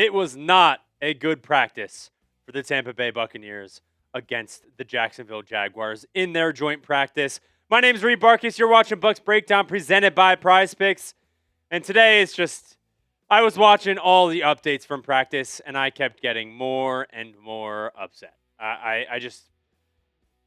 It was not a good practice for the Tampa Bay Buccaneers against the Jacksonville Jaguars in their joint practice. My name is Reed Barkis. You're watching Bucs Breakdown presented by Prize Picks. And today it's just, I was watching all the updates from practice and I kept getting more and more upset.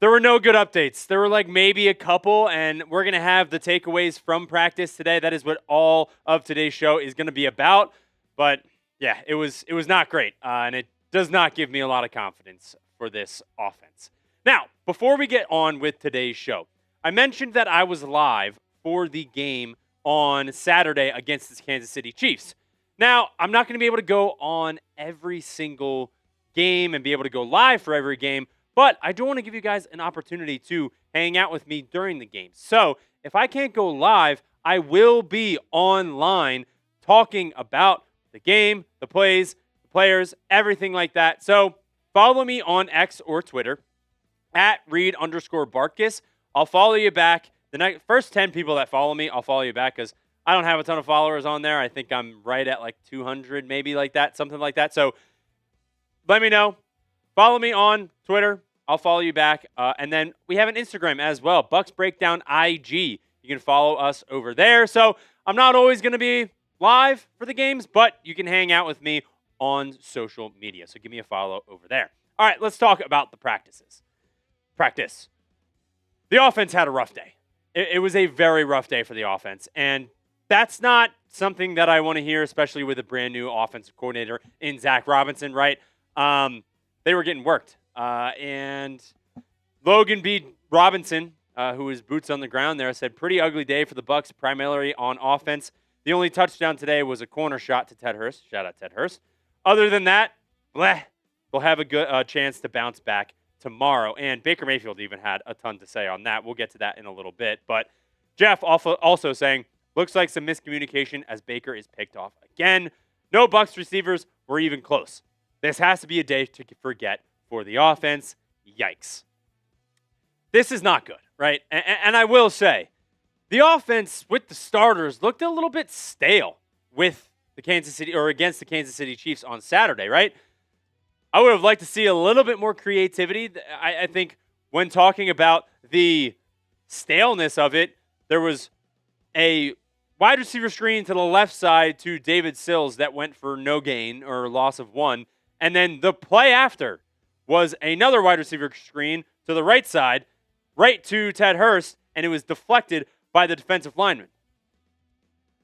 There were no good updates. There were like maybe a couple, and we're going to have the takeaways from practice today. That is what all of today's show is going to be about. But yeah, it was not great, and it does not give me a lot of confidence for this offense. Now, before we get on with today's show, I mentioned that I was live for the game on Saturday against the Kansas City Chiefs. Now, I'm not going to be able to go on every single game and be able to go live for every game, but I do want to give you guys an opportunity to hang out with me during the game. So if I can't go live, I will be online talking about the game, the plays, the players, everything like that. So follow me on X or Twitter at Reed_Barkis. I'll follow you back. The first 10 people that follow me, I'll follow you back because I don't have a ton of followers on there. I think I'm right at like 200, maybe like that, something like that. So let me know. Follow me on Twitter. I'll follow you back. And then we have an Instagram as well, Bucs Breakdown IG. You can follow us over there. So I'm not always going to be live for the games, but you can hang out with me on social media. So give me a follow over there. All right, let's talk about the practices. Practice. The offense had a rough day. It was a very rough day for the offense. And that's not something that I want to hear, especially with a brand new offensive coordinator in Zac Robinson, right? They were getting worked. And Logan B. Robinson, who is boots on the ground there, said, pretty ugly day for the Bucs, primarily on offense. The only touchdown today was a corner shot to Ted Hurst. Shout out Ted Hurst. Other than that, bleh, we'll have a good chance to bounce back tomorrow. And Baker Mayfield even had a ton to say on that. We'll get to that in a little bit. But Jeff also saying, looks like some miscommunication as Baker is picked off again. No Bucs receivers were even close. This has to be a day to forget for the offense. Yikes. This is not good, right? And I will say, the offense with the starters looked a little bit stale with the Kansas City or against the Kansas City Chiefs on Saturday, right? I would have liked to see a little bit more creativity. I think when talking about the staleness of it, there was a wide receiver screen to the left side to David Sills that went for no gain or loss of one. And then the play after was another wide receiver screen to the right side, right to Ted Hurst, and it was deflected by the defensive lineman.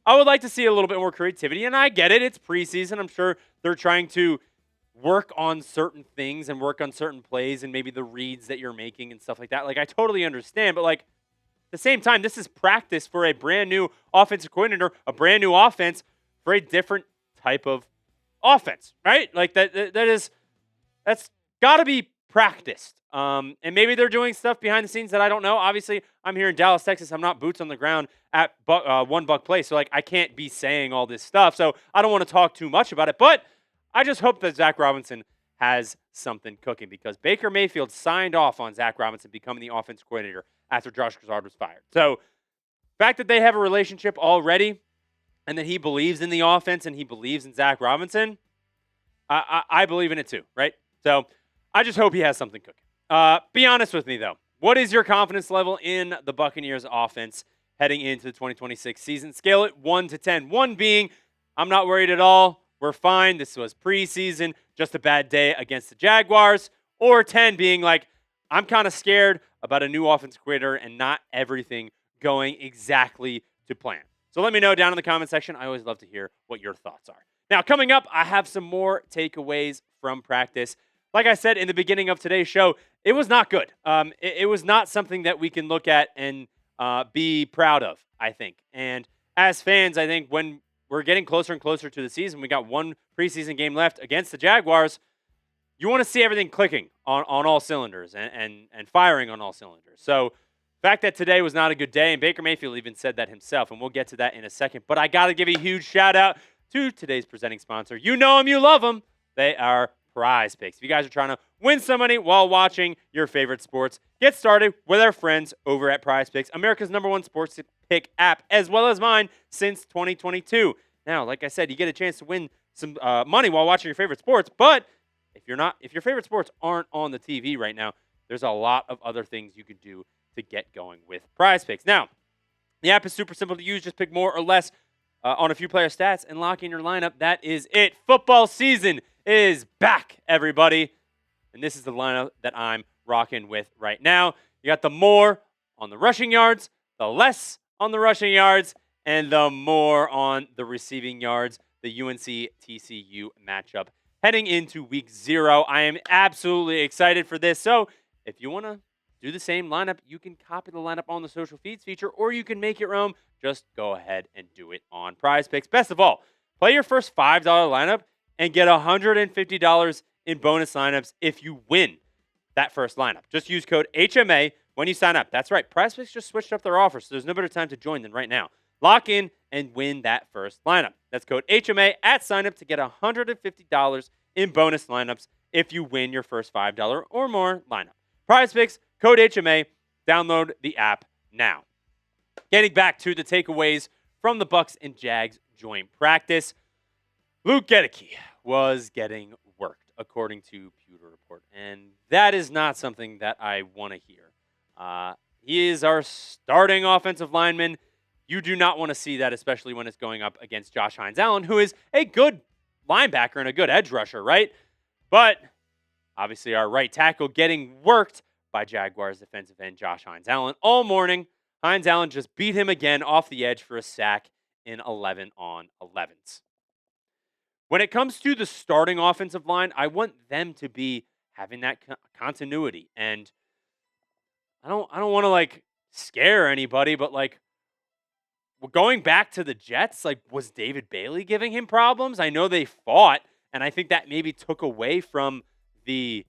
I would like to see a little bit more creativity, and I get it. It's preseason. I'm sure they're trying to work on certain things and work on certain plays and maybe the reads that you're making and stuff like that. Like, I totally understand, but like, at the same time, this is practice for a brand new offensive coordinator, a brand new offense for a different type of offense, right? Like that's got to be practiced. And maybe they're doing stuff behind the scenes that I don't know. Obviously, I'm here in Dallas, Texas. I'm not boots on the ground at One Buck Place, so like I can't be saying all this stuff. So I don't want to talk too much about it, but I just hope that Zac Robinson has something cooking because Baker Mayfield signed off on Zac Robinson becoming the offense coordinator after Josh Grisard was fired. So the fact that they have a relationship already and that he believes in the offense and he believes in Zac Robinson, I believe in it too, right? So I just hope he has something cooking. Be honest with me, though. What is your confidence level in the Buccaneers offense heading into the 2026 season? Scale it 1 to 10. 1 being, I'm not worried at all. We're fine. This was preseason, just a bad day against the Jaguars. Or 10 being like, I'm kind of scared about a new offensive coordinator and not everything going exactly to plan. So let me know down in the comment section. I always love to hear what your thoughts are. Now, coming up, I have some more takeaways from practice. Like I said in the beginning of today's show, it was not good. It was not something that we can look at and be proud of, I think. And as fans, I think when we're getting closer and closer to the season, we got one preseason game left against the Jaguars. You want to see everything clicking on all cylinders and firing on all cylinders. So the fact that today was not a good day, and Baker Mayfield even said that himself, and we'll get to that in a second. But I got to give a huge shout-out to today's presenting sponsor. You know them, you love them. They are Prize Picks. If you guys are trying to win some money while watching your favorite sports, get started with our friends over at Prize Picks, America's #1 sports pick app, as well as mine since 2022. Now, like I said, you get a chance to win some money while watching your favorite sports. But if your favorite sports aren't on the TV right now, there's a lot of other things you can do to get going with Prize Picks. Now, the app is super simple to use. Just pick more or less on a few player stats and lock in your lineup. That is it. Football season is back, everybody. And this is the lineup that I'm rocking with right now. You got the more on the rushing yards, the less on the rushing yards, and the more on the receiving yards, the UNC-TCU matchup heading into week 0. I am absolutely excited for this. So if you want to do the same lineup, you can copy the lineup on the social feeds feature, or you can make your own. Just go ahead and do it on Prize Picks. Best of all, play your first $5 lineup and get $150 in bonus lineups if you win that first lineup. Just use code HMA when you sign up. That's right. Prize Picks just switched up their offer, so there's no better time to join than right now. Lock in and win that first lineup. That's code HMA at signup to get $150 in bonus lineups if you win your first $5 or more lineup. Prize Picks, code HMA. Download the app now. Getting back to the takeaways from the Bucs and Jags joint practice, Luke Goedeke was getting worked, according to Pewter Report, and that is not something that I want to hear. He is our starting offensive lineman. You do not want to see that, especially when it's going up against Josh Hines-Allen, who is a good linebacker and a good edge rusher, right? But obviously our right tackle getting worked by Jaguars defensive end Josh Hines-Allen all morning. Hines-Allen just beat him again off the edge for a sack in 11-on-11s. When it comes to the starting offensive line, I want them to be having that continuity. And I don't want to like scare anybody, but like going back to the Jets, like was David Bailey giving him problems? I know they fought, and I think that maybe took away from the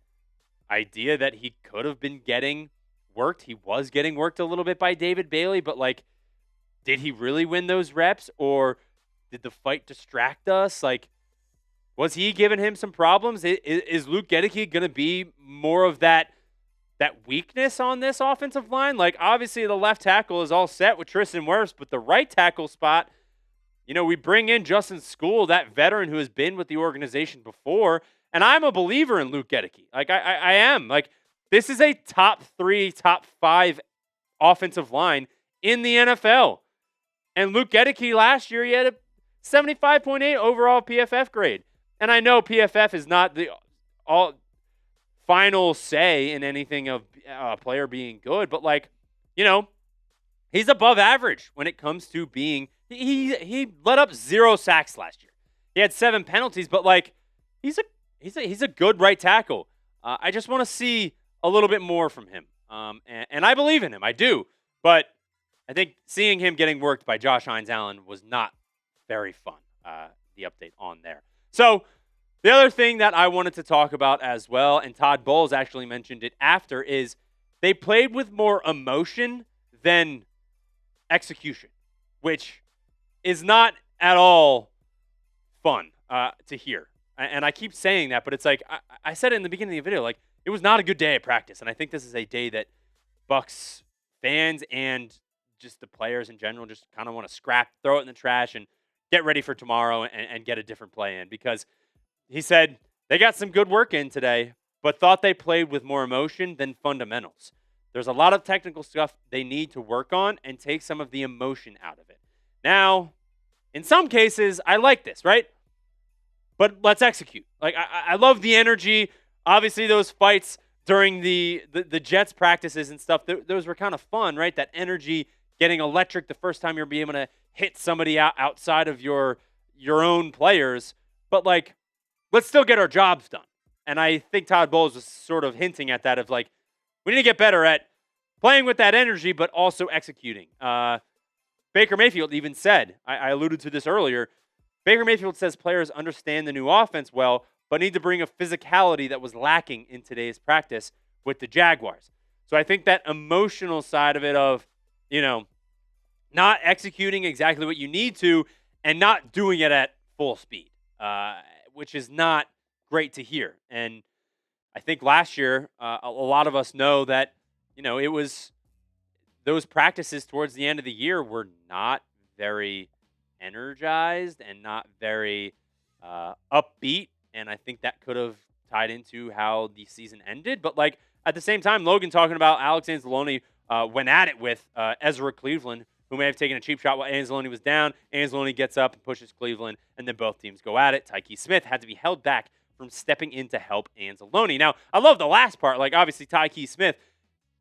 idea that he could have been getting worked. He was getting worked a little bit by David Bailey, but like, did he really win those reps, or did the fight distract us? Like, was he giving him some problems? Is Luke Goedeke going to be more of that weakness on this offensive line? Like, obviously the left tackle is all set with Tristan Wirfs, but the right tackle spot, you know, we bring in Justin School, that veteran who has been with the organization before, and I'm a believer in Luke Goedeke. Like, I am. Like, this is a top 3, top 5 offensive line in the NFL. And Luke Goedeke last year, he had a 75.8 overall PFF grade. And I know PFF is not the all final say in anything of a player being good, but like, you know, he's above average when it comes to being. He let up 0 sacks last year. He had 7 penalties, but like, he's a good right tackle. I just want to see a little bit more from him, and I believe in him. I do, but I think seeing him getting worked by Josh Hines-Allen was not very fun. The update on there. So the other thing that I wanted to talk about as well, and Todd Bowles actually mentioned it after, is they played with more emotion than execution, which is not at all fun to hear. And I keep saying that, but it's like I said it in the beginning of the video, like it was not a good day at practice. And I think this is a day that Bucs fans and just the players in general just kind of want to scrap, throw it in the trash, and get ready for tomorrow and get a different play in. Because he said they got some good work in today, but thought they played with more emotion than fundamentals. There's a lot of technical stuff they need to work on and take some of the emotion out of it. Now, in some cases, I like this, right? But let's execute. Like, I love the energy. Obviously, those fights during the Jets practices and stuff, those were kind of fun, right? That energy, getting electric the first time you're being able to hit somebody outside of your own players. But, like, let's still get our jobs done. And I think Todd Bowles was sort of hinting at that of, like, we need to get better at playing with that energy, but also executing. Baker Mayfield even said, I alluded to this earlier, Baker Mayfield says players understand the new offense well, but need to bring a physicality that was lacking in today's practice with the Jaguars. So I think that emotional side of it of, you know, not executing exactly what you need to and not doing it at full speed, which is not great to hear. And I think last year, a lot of us know that, you know, it was those practices towards the end of the year were not very energized and not very upbeat, and I think that could have tied into how the season ended. But like at the same time, Logan talking about Alex Anzalone went at it with Ezra Cleveland, who may have taken a cheap shot while Anzalone was down. Anzalone gets up and pushes Cleveland, and then both teams go at it. Tyke Smith had to be held back from stepping in to help Anzalone. Now, I love the last part. Like, obviously, Tyke Smith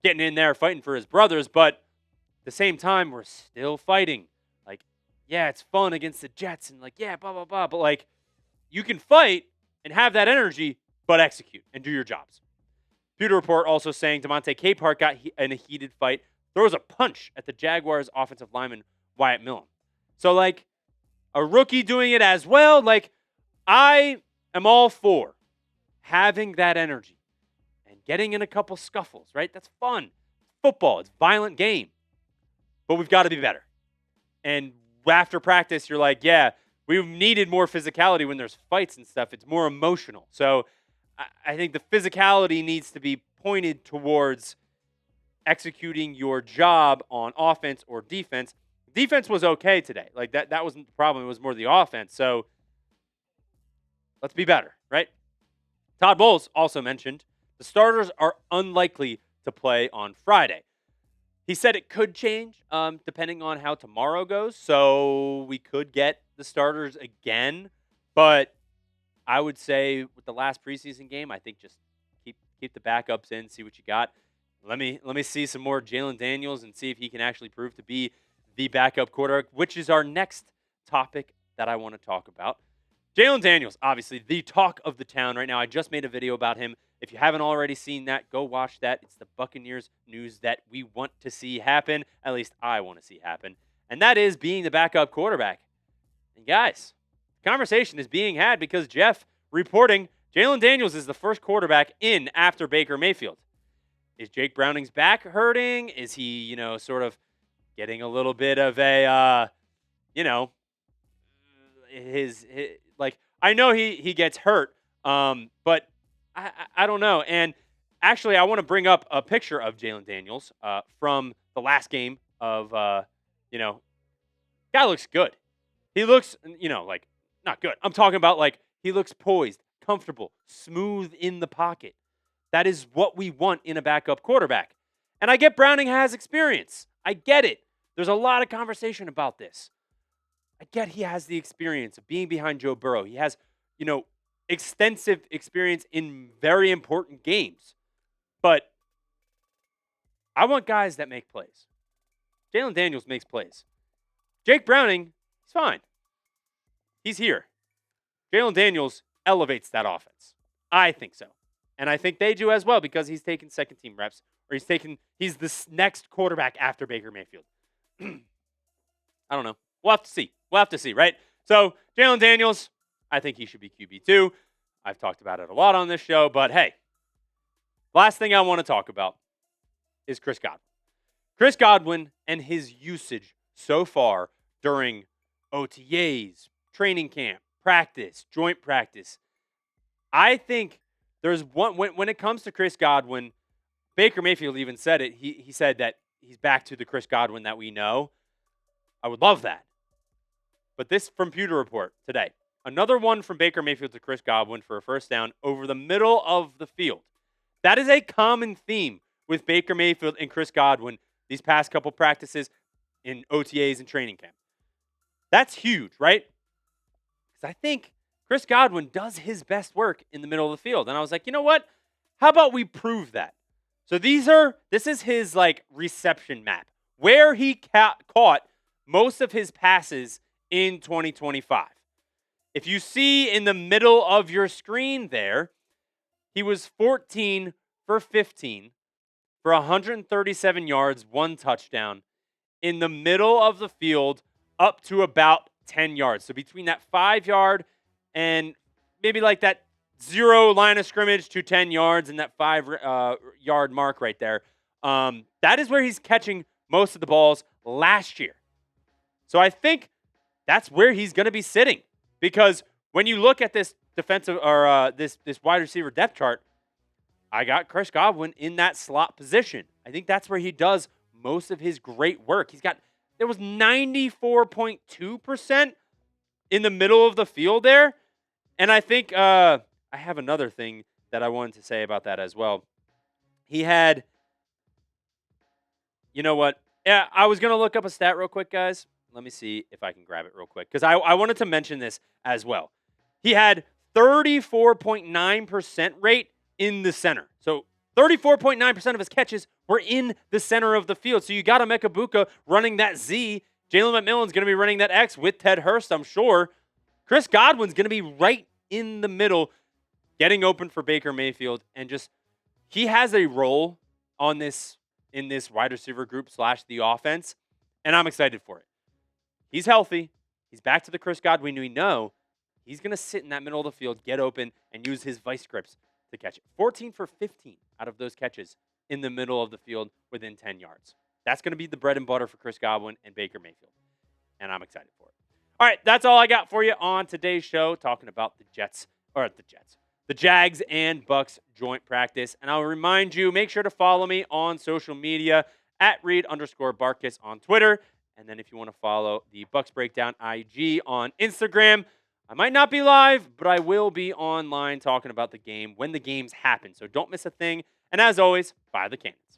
getting in there, fighting for his brothers, but at the same time, we're still fighting. Like, yeah, it's fun against the Jets, and like, yeah, blah, blah, blah. But like, you can fight and have that energy, but execute and do your jobs. Pewter Report also saying DeMonte Capehart got in a heated fight, throws a punch at the Jaguars offensive lineman Wyatt Millen. So like a rookie doing it as well, like I am all for having that energy and getting in a couple scuffles, right? That's fun. Football, it's a violent game. But we've got to be better. And after practice, you're like, yeah, we've needed more physicality when there's fights and stuff. It's more emotional. So I think the physicality needs to be pointed towards executing your job on offense or defense. Defense was okay today. Like that wasn't the problem. It was more the offense. So let's be better, right? Todd Bowles also mentioned the starters are unlikely to play on Friday. He said it could change depending on how tomorrow goes. So we could get the starters again. But I would say with the last preseason game, I think just keep the backups in, see what you got. Let me see some more Jalen Daniels and see if he can actually prove to be the backup quarterback, which is our next topic that I want to talk about. Jalen Daniels, obviously the talk of the town right now. I just made a video about him. If you haven't already seen that, go watch that. It's the Buccaneers news that we want to see happen. At least I want to see happen. And that is being the backup quarterback. And guys, the conversation is being had because Jeff reporting Jalen Daniels is the first quarterback in after Baker Mayfield. Is Jake Browning's back hurting? Is he, sort of getting a little bit of a, his like, I know he gets hurt, but I don't know. And actually, I want to bring up a picture of Jalen Daniels from the last game of, guy looks good. He looks, like, not good. I'm talking about, like, he looks poised, comfortable, smooth in the pocket. That is what we want in a backup quarterback. And I get Browning has experience. I get it. There's a lot of conversation about this. I get he has the experience of being behind Joe Burrow. He has, extensive experience in very important games. But I want guys that make plays. Jalen Daniels makes plays. Jake Browning, he's fine. He's here. Jalen Daniels elevates that offense. I think so. And I think they do as well because he's taking second team reps, or he's the next quarterback after Baker Mayfield. I don't know. We'll have to see, right? So Jalen Daniels, I think he should be QB2. I've talked about it a lot on this show, but hey, last thing I want to talk about is Chris Godwin. Chris Godwin and his usage so far during OTAs, training camp, practice, joint practice. I think there's one when it comes to Chris Godwin, Baker Mayfield even said it. He said that he's back to the Chris Godwin that we know. I would love that. But this from Pewter Report today. Another one from Baker Mayfield to Chris Godwin for a first down over the middle of the field. That is a common theme with Baker Mayfield and Chris Godwin these past couple practices in OTAs and training camp. That's huge, right? Because I think Chris Godwin does his best work in the middle of the field. And I was like, you know what? How about we prove that? So this is his like reception map, where he caught most of his passes in 2025. If you see in the middle of your screen there, he was 14 for 15 for 137 yards, 1 touchdown in the middle of the field up to about 10 yards. So between that 5-yard and maybe like that 0 line of scrimmage to 10 yards and that 5-yard mark right there, that is where he's catching most of the balls last year. So I think that's where he's going to be sitting, because when you look at this defensive or this wide receiver depth chart, I got Chris Godwin in that slot position. I think that's where he does most of his great work. There was 94.2% in the middle of the field there. And I think I have another thing that I wanted to say about that as well. He had, you know what? Yeah, I was going to look up a stat real quick, guys. Let me see if I can grab it real quick because I wanted to mention this as well. He had 34.9% rate in the center. So 34.9% of his catches were in the center of the field. So you got Emeka Buka running that Z. Jalen McMillan's going to be running that X with Ted Hurst, I'm sure. Chris Godwin's going to be right in the middle, getting open for Baker Mayfield. And just, he has a role on this, in this wide receiver group / the offense. And I'm excited for it. He's healthy. He's back to the Chris Godwin we know. He's going to sit in that middle of the field, get open, and use his vice grips to catch it. 14 for 15 out of those catches in the middle of the field within 10 yards. That's going to be the bread and butter for Chris Godwin and Baker Mayfield. And I'm excited for it. All right, that's all I got for you on today's show, talking about the Jags and Bucs joint practice. And I'll remind you, make sure to follow me on social media at Reed_Barkis on Twitter. And then if you want to follow the Bucs Breakdown IG on Instagram, I might not be live, but I will be online talking about the game when the games happen. So don't miss a thing. And as always, buy the cannons.